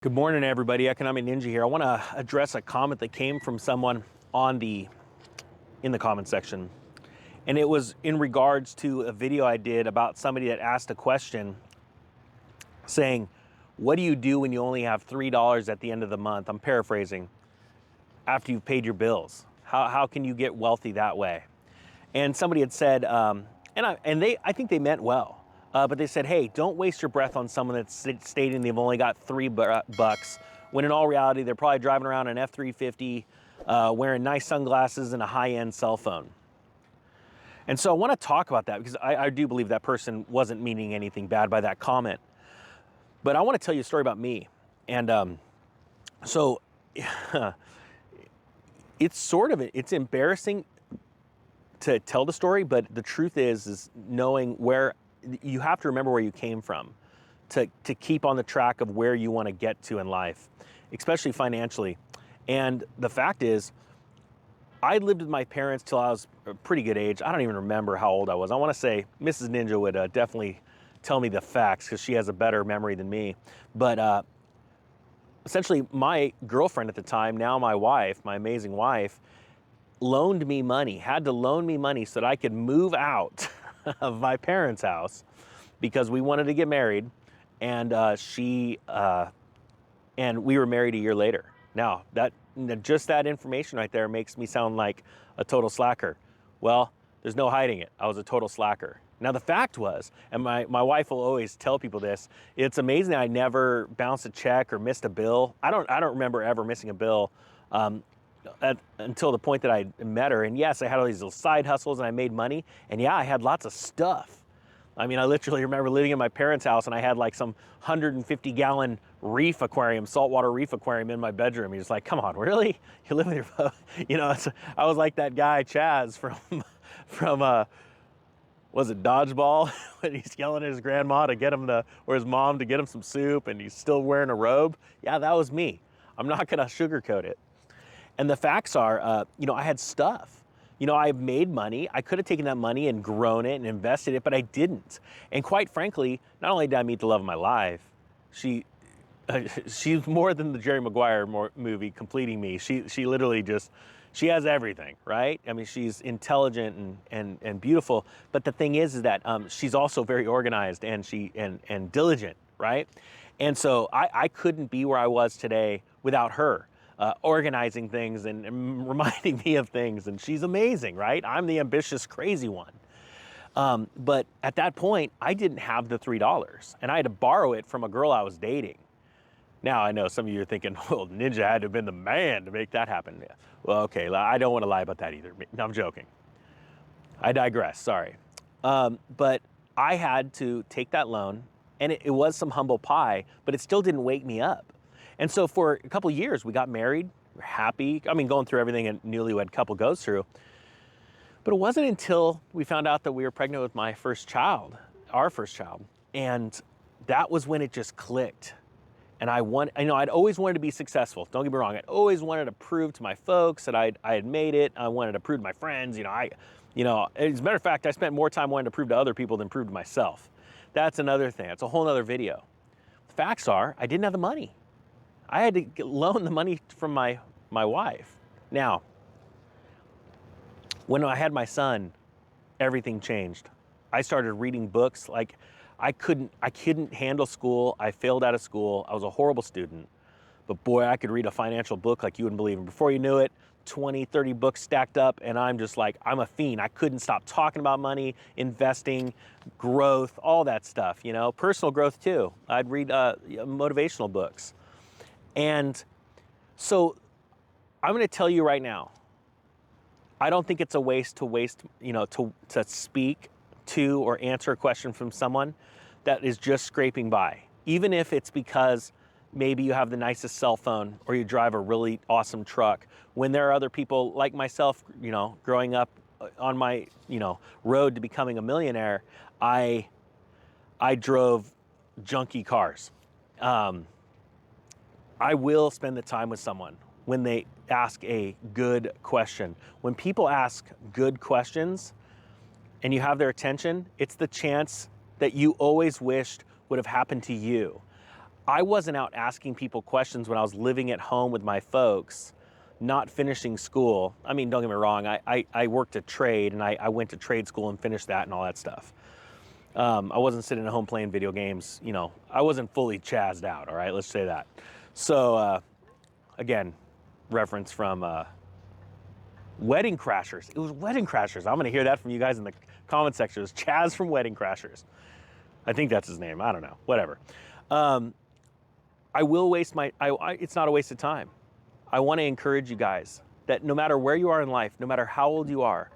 Good morning, everybody. Economic Ninja here. I want to address a comment that came from someone in the comment section. And it was in regards to a video I did about somebody that asked a question saying, what do you do when you only have $3 at the end of the month? I'm paraphrasing. After you've paid your bills, how can you get wealthy that way? And somebody had said, I think they meant well. But they said, hey, don't waste your breath on someone that's stating they've only got $3, when in all reality, they're probably driving around an F-350, wearing nice sunglasses and a high-end cell phone. And so I want to talk about that because I do believe that person wasn't meaning anything bad by that comment. But I want to tell you a story about me. And so it's embarrassing to tell the story, but the truth is knowing where you have to remember where you came from to keep on the track of where you want to get to in life, especially financially. And the fact is, I lived with my parents till I was a pretty good age. I don't even remember how old I was. I want to say Mrs. Ninja would definitely tell me the facts because she has a better memory than me. But essentially, my girlfriend at the time, now my wife, my amazing wife, loaned me money, had to loan me money so that I could move out of my parents' house because we wanted to get married, and and we were married a year later. Now, just that information right there makes me sound like a total slacker. Well, there's no hiding it. I was a total slacker. Now, the fact was, and my wife will always tell people this, it's amazing that I never bounced a check or missed a bill. I don't remember ever missing a bill until the point that I met her. And yes, I had all these little side hustles and I made money. And yeah, I had lots of stuff. I mean, I literally remember living in my parents' house and I had like some 150-gallon reef aquarium, saltwater reef aquarium in my bedroom. He's like, come on, really? You live with your, I was like that guy, Chaz, from was it Dodgeball? When he's yelling at his grandma to get him or his mom to get him some soup and he's still wearing a robe. Yeah, that was me. I'm not gonna sugarcoat it. And the facts are, I had stuff. I made money. I could have taken that money and grown it and invested it, but I didn't. And quite frankly, not only did I meet the love of my life, she's more than the Jerry Maguire movie, completing me. She literally she has everything, right? I mean, she's intelligent and beautiful. But the thing is that she's also very organized and diligent, right? And so I couldn't be where I was today without her. Organizing things and reminding me of things, and she's amazing, right? I'm the ambitious, crazy one. But at that point, I didn't have the $3, and I had to borrow it from a girl I was dating. Now, I know some of you are thinking, well, Ninja had to have been the man to make that happen. Yeah. Well, okay, I don't want to lie about that either. No, I'm joking. I digress, sorry. But I had to take that loan, and it was some humble pie, but it still didn't wake me up. And so for a couple of years, we got married, we're happy. I mean, going through everything a newlywed couple goes through. But it wasn't until we found out that we were pregnant with our first child. And that was when it just clicked. And I'd always wanted to be successful. Don't get me wrong. I'd always wanted to prove to my folks that I had made it. I wanted to prove to my friends, as a matter of fact, I spent more time wanting to prove to other people than prove to myself. That's another thing. That's a whole nother video. The facts are, I didn't have the money. I had to loan the money from my wife. Now, when I had my son, everything changed. I started reading books like I couldn't handle school. I failed out of school. I was a horrible student. But boy, I could read a financial book like you wouldn't believe. And before you knew it, 20, 30 books stacked up, and I'm just like, I'm a fiend. I couldn't stop talking about money, investing, growth, all that stuff, personal growth too. I'd read motivational books. And so I'm going to tell you right now, I don't think it's a waste to speak to or answer a question from someone that is just scraping by. Even if it's because maybe you have the nicest cell phone or you drive a really awesome truck. When there are other people like myself, growing up on my, road to becoming a millionaire, I drove junky cars. I will spend the time with someone when they ask a good question. When people ask good questions and you have their attention, it's the chance that you always wished would have happened to you. I wasn't out asking people questions when I was living at home with my folks, not finishing school. I mean, don't get me wrong, I worked a trade and I went to trade school and finished that and all that stuff. I wasn't sitting at home playing video games, you know, I wasn't fully chazzed out, all right, let's say that. So, again, reference from Wedding Crashers. It was Wedding Crashers. I'm gonna hear that from you guys in the comment section. It was Chaz from Wedding Crashers. I think that's his name, I don't know, whatever. I will waste my, it's not a waste of time. I wanna encourage you guys that no matter where you are in life, no matter how old you are,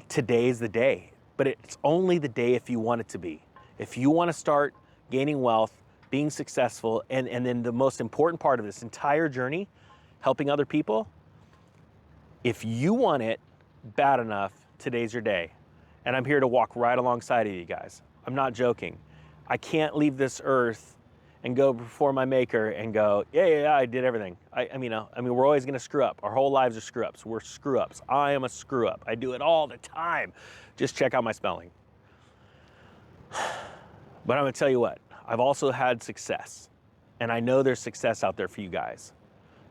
today's the day. But it's only the day if you want it to be. If you wanna start gaining wealth, being successful, and then the most important part of this entire journey, helping other people, if you want it bad enough, today's your day. And I'm here to walk right alongside of you guys. I'm not joking. I can't leave this earth and go before my maker and go, yeah, I did everything. I mean, we're always gonna screw up. Our whole lives are screw ups. We're screw ups. I am a screw up. I do it all the time. Just check out my spelling. But I'm gonna tell you what, I've also had success. And I know there's success out there for you guys.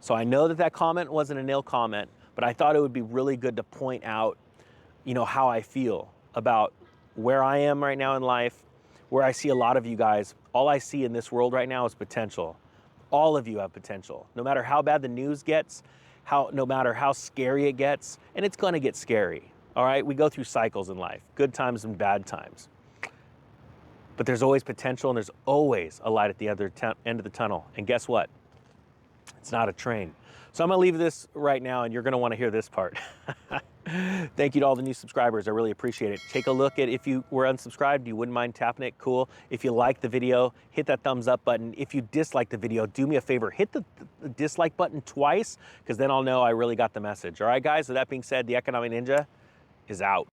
So I know that that comment wasn't a nil comment, but I thought it would be really good to point out, you know, how I feel about where I am right now in life, where I see a lot of you guys. All I see in this world right now is potential. All of you have potential. No matter how bad the news gets, no matter how scary it gets, and it's gonna get scary, all right? We go through cycles in life, good times and bad times. But there's always potential and there's always a light at the other end of the tunnel. And guess what? It's not a train. So I'm gonna leave this right now and you're gonna wanna hear this part. Thank you to all the new subscribers, I really appreciate it. Take a look at, if you were unsubscribed, you wouldn't mind tapping it, cool. If you like the video, hit that thumbs up button. If you dislike the video, do me a favor, hit the dislike button twice, because then I'll know I really got the message. All right, guys, with that being said, the Economic Ninja is out.